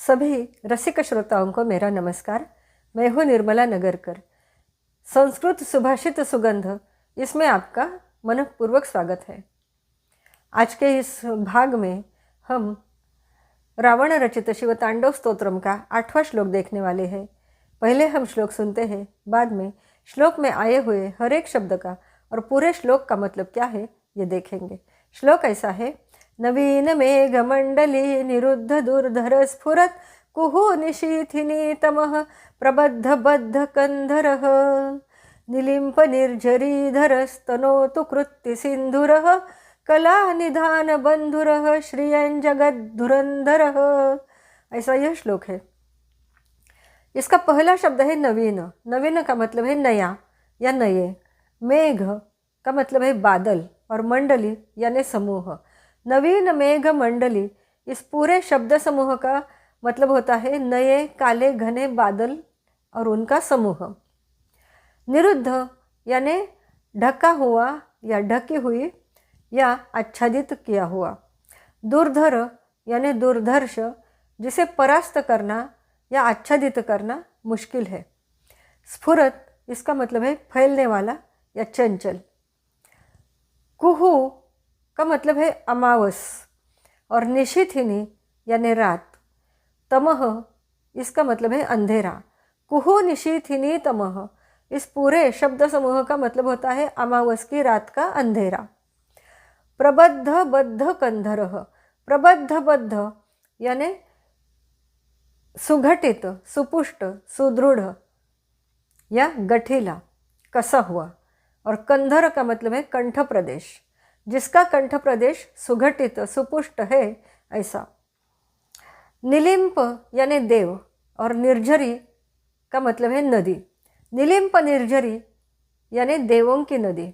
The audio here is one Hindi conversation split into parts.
सभी रसिक श्रोताओं को मेरा नमस्कार। मैं हूँ निर्मला नगरकर। संस्कृत सुभाषित सुगंध, इसमें आपका मनपूर्वक स्वागत है। आज के इस भाग में हम रावण रचित शिवतांडव स्तोत्रम का 8वां श्लोक देखने वाले हैं। पहले हम श्लोक सुनते हैं, बाद में श्लोक में आए हुए हर एक शब्द का और पूरे श्लोक का मतलब क्या है ये देखेंगे। श्लोक ऐसा है। नवीन मेघमंडली निरुद्ध दुर्धर स्फुरत् कुहु निशीथिनी तमः प्रबद्ध बद्ध कंधरः निलिम्प निर्झरीधर स्तनोतु कृत्ति सिंधुरः कला निधान बंधुरः श्रियं जगद्धुरंधरः। ऐसा यह श्लोक है। इसका पहला शब्द है नवीन। नवीन का मतलब है नया या नए। मेघ का मतलब है बादल और मंडली यानी समूह। नवीन मेघ मंडली, इस पूरे शब्द समूह का मतलब होता है नए काले घने बादल और उनका समूह। निरुद्ध यानी ढका हुआ या ढकी हुई या आच्छादित किया हुआ। दुर्धर यानी दुर्धर्ष, जिसे परास्त करना या आच्छादित करना मुश्किल है। स्फुरत, इसका मतलब है फैलने वाला या चंचल। कुहू का मतलब है अमावस और निशीथिनी यानी रात। तमह, इसका मतलब है अंधेरा। कुहू निशीथिनी तमह, इस पूरे शब्द समूह का मतलब होता है अमावस की रात का अंधेरा। प्रबद्ध बद्ध कंधरः, प्रबद्ध बद्ध यानी सुघटित, सुपुष्ट, सुदृढ़ या गठीला, कसा हुआ। और कंधर का मतलब है कंठ प्रदेश, जिसका कंठ प्रदेश सुघटित सुपुष्ट है, ऐसा। निलिम्प यानी देव और निर्झरी का मतलब है नदी। निलिम्प निर्झरी यानी देवों की नदी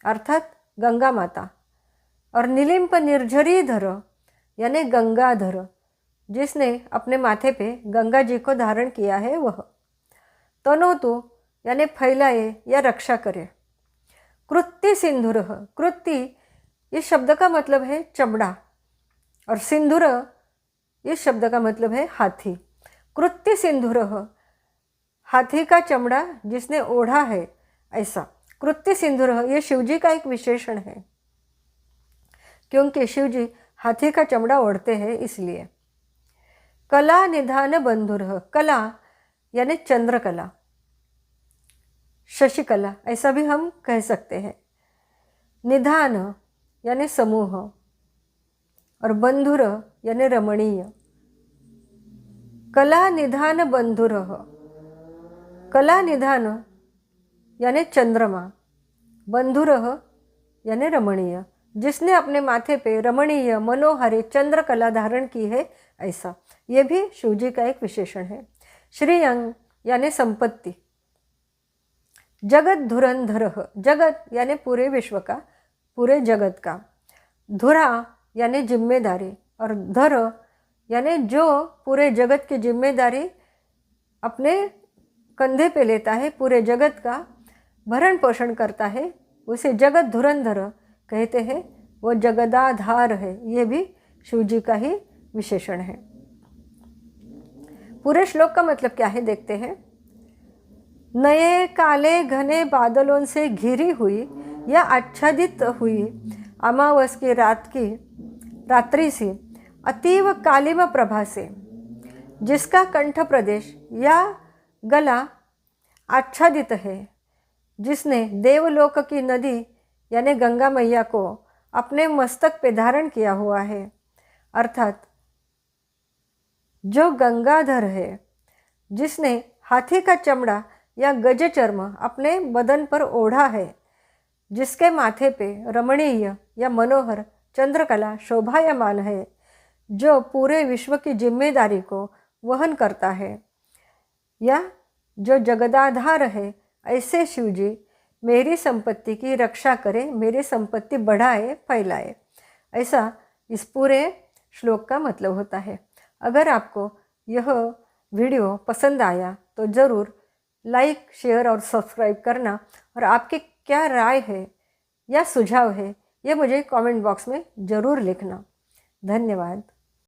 अर्थात गंगा माता। और निलिम्प निर्झरीधर यानी गंगाधर, जिसने अपने माथे पे गंगा जी को धारण किया है वह। तनोतु यानी फैलाए या रक्षा करे। कृत्ति सिंधुरः, कृत्ति इस शब्द का मतलब है चमड़ा और सिंधुर इस शब्द का मतलब है हाथी। कृत्ति सिंधुरः, हाथी का चमड़ा जिसने ओढ़ा है, ऐसा। कृत्ति सिंधुरः ये शिवजी का एक विशेषण है, क्योंकि शिवजी हाथी का चमड़ा ओढ़ते हैं इसलिए। कला निधान बंधुरः, कला यानी चंद्रकला, शशिकला ऐसा भी हम कह सकते हैं। निधान यानी समूह और बंधुर यानी रमणीय। कला निधान बंधुरः, कला निधान यानी चंद्रमा, बंधुरः यानी रमणीय, जिसने अपने माथे पे रमणीय मनोहारी चंद्रकला धारण की है, ऐसा। ये भी शिवजी का एक विशेषण है। श्रीयं यानी संपत्ति। जगत धुरंधरः, जगत यानी पूरे विश्व का, पूरे जगत का। धुरा यानी जिम्मेदारी और धर यानी जो पूरे जगत की जिम्मेदारी अपने कंधे पे लेता है, पूरे जगत का भरण पोषण करता है, उसे जगत धुरंधर कहते हैं। वो जगदाधार है। ये भी शिवजी का ही विशेषण है। पूरे श्लोक का मतलब क्या है देखते हैं। नए काले घने बादलों से घिरी हुई या आच्छादित हुई अमावस की रात्रि से अतीव कालिमा प्रभा से, जिसका कंठ प्रदेश या गला आच्छादित है, जिसने देवलोक की नदी यानी गंगा मैया को अपने मस्तक पे धारण किया हुआ है, अर्थात जो गंगाधर है, जिसने हाथी का चमड़ा या गज चर्म अपने बदन पर ओढ़ा है, जिसके माथे पे रमणीय या मनोहर चंद्रकला शोभायमान है, जो पूरे विश्व की जिम्मेदारी को वहन करता है, या जो जगदाधार है, ऐसे शिवजी मेरी संपत्ति की रक्षा करे, मेरी संपत्ति बढ़ाए फैलाए, ऐसा इस पूरे श्लोक का मतलब होता है। अगर आपको यह वीडियो पसंद आया तो ज़रूर लाइक, शेयर और सब्सक्राइब करना, और आपकी क्या राय है या सुझाव है ये मुझे कमेंट बॉक्स में ज़रूर लिखना। धन्यवाद।